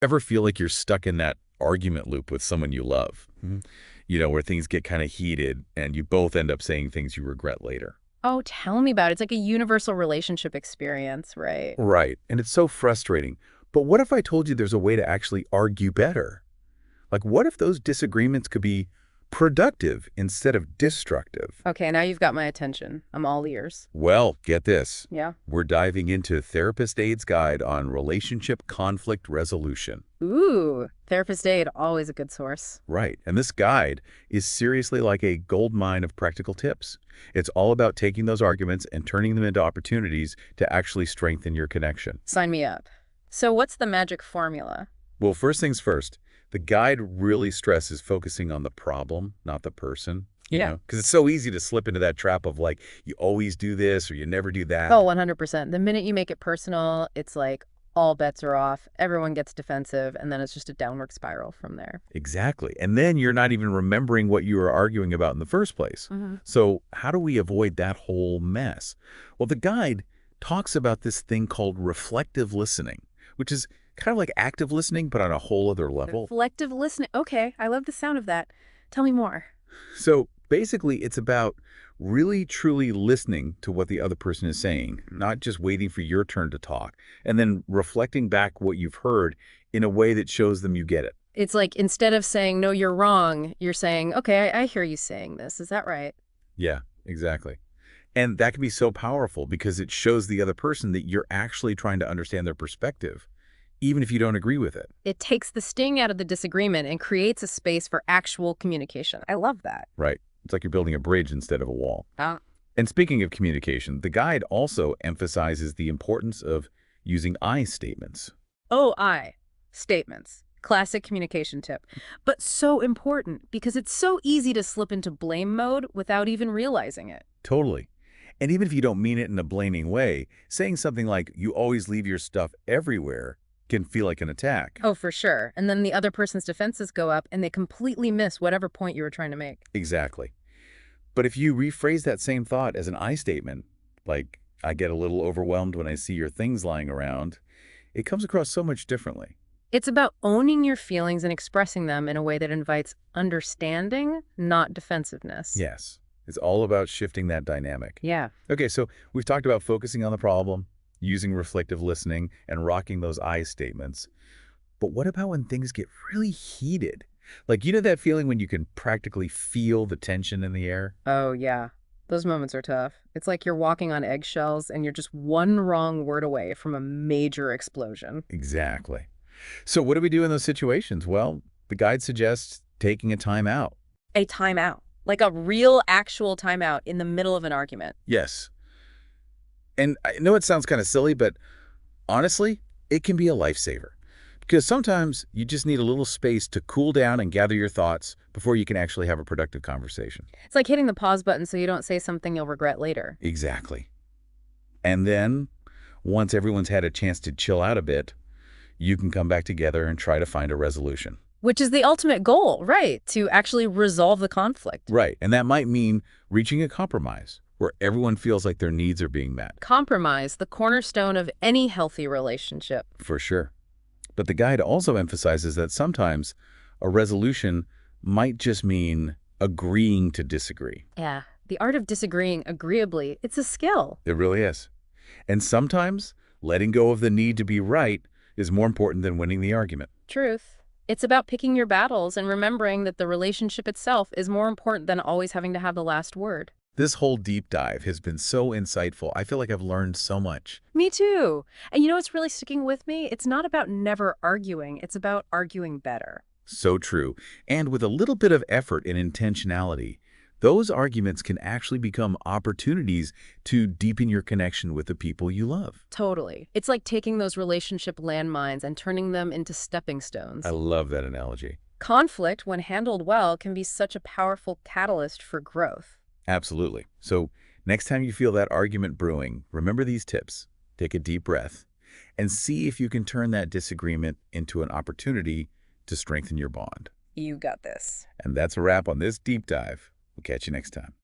Ever feel like you're stuck in that argument loop with someone you love? Where things get kind of heated and you both end up saying things you regret later. Oh, tell me about it. It's like a universal relationship experience, right? Right. And it's so frustrating. But what if I told you there's a way to actually argue better? Like, what if those disagreements could be productive instead of destructive? Okay, now you've got my attention. I'm all ears. Well, get this. Yeah. We're diving into Therapist Aid's Guide on Relationship Conflict Resolution. Ooh, therapist aid, always a good source. Right. And this guide is seriously like a gold mine of practical tips. It's all about taking those arguments and turning them into opportunities to actually strengthen your connection. Sign me up. So what's the magic formula? Well, first things first, the guide really stresses focusing on the problem, not the person. Yeah. Because it's so easy to slip into that trap of like, you always do this or you never do that. Oh, 100%. The minute you make it personal, it's like all bets are off, everyone gets defensive, and then it's just a downward spiral from there. Exactly. And then you're not even remembering what you were arguing about in the first place. So how do we avoid that whole mess? Well, the guide talks about this thing called reflective listening, which is kind of like active listening, but on a whole other level. Reflective listening. Okay, I love the sound of that. Tell me more. So basically, it's about really truly listening to what the other person is saying, not just waiting for your turn to talk, and then reflecting back what you've heard in a way that shows them you get it. It's like instead of saying, no, you're wrong, you're saying, okay, I hear you saying this. Is that right? Yeah, exactly. And that can be so powerful because it shows the other person that you're actually trying to understand their perspective, even if you don't agree with it. It takes the sting out of the disagreement and creates a space for actual communication. I love that. Right. It's like you're building a bridge instead of a wall. Ah. And speaking of communication, the guide also emphasizes the importance of using I statements. Oh, statements. Classic communication tip. But so important because it's so easy to slip into blame mode without even realizing it. Totally. And even if you don't mean it in a blaming way, saying something like, you always leave your stuff everywhere, can feel like an attack. Oh, for sure. And then the other person's defenses go up and they completely miss whatever point you were trying to make. Exactly. But if you rephrase that same thought as an I statement, like, I get a little overwhelmed when I see your things lying around, it comes across so much differently. It's about owning your feelings and expressing them in a way that invites understanding, not defensiveness. Yes. It's all about shifting that dynamic. Yeah. Okay, so we've talked about focusing on the problem, using reflective listening, and rocking those I statements. But what about when things get really heated? Like, that feeling when you can practically feel the tension in the air? Oh, yeah. Those moments are tough. It's like you're walking on eggshells and you're just one wrong word away from a major explosion. Exactly. So what do we do in those situations? Well, the guide suggests taking a time out. A timeout. Like a real, actual timeout in the middle of an argument. Yes. And I know it sounds kind of silly, but honestly, it can be a lifesaver. Because sometimes you just need a little space to cool down and gather your thoughts before you can actually have a productive conversation. It's like hitting the pause button so you don't say something you'll regret later. Exactly. And then, once everyone's had a chance to chill out a bit, you can come back together and try to find a resolution. Which is the ultimate goal, right? To actually resolve the conflict. Right. And that might mean reaching a compromise where everyone feels like their needs are being met. Compromise, the cornerstone of any healthy relationship. For sure. But the guide also emphasizes that sometimes a resolution might just mean agreeing to disagree. Yeah. The art of disagreeing agreeably, it's a skill. It really is. And sometimes letting go of the need to be right is more important than winning the argument. Truth. It's about picking your battles and remembering that the relationship itself is more important than always having to have the last word. This whole deep dive has been so insightful. I feel like I've learned so much. Me too. And you know what's really sticking with me? It's not about never arguing. It's about arguing better. So true. And with a little bit of effort and intentionality, those arguments can actually become opportunities to deepen your connection with the people you love. Totally. It's like taking those relationship landmines and turning them into stepping stones. I love that analogy. Conflict, when handled well, can be such a powerful catalyst for growth. Absolutely. So next time you feel that argument brewing, remember these tips. Take a deep breath and see if you can turn that disagreement into an opportunity to strengthen your bond. You got this. And that's a wrap on this deep dive. We'll catch you next time.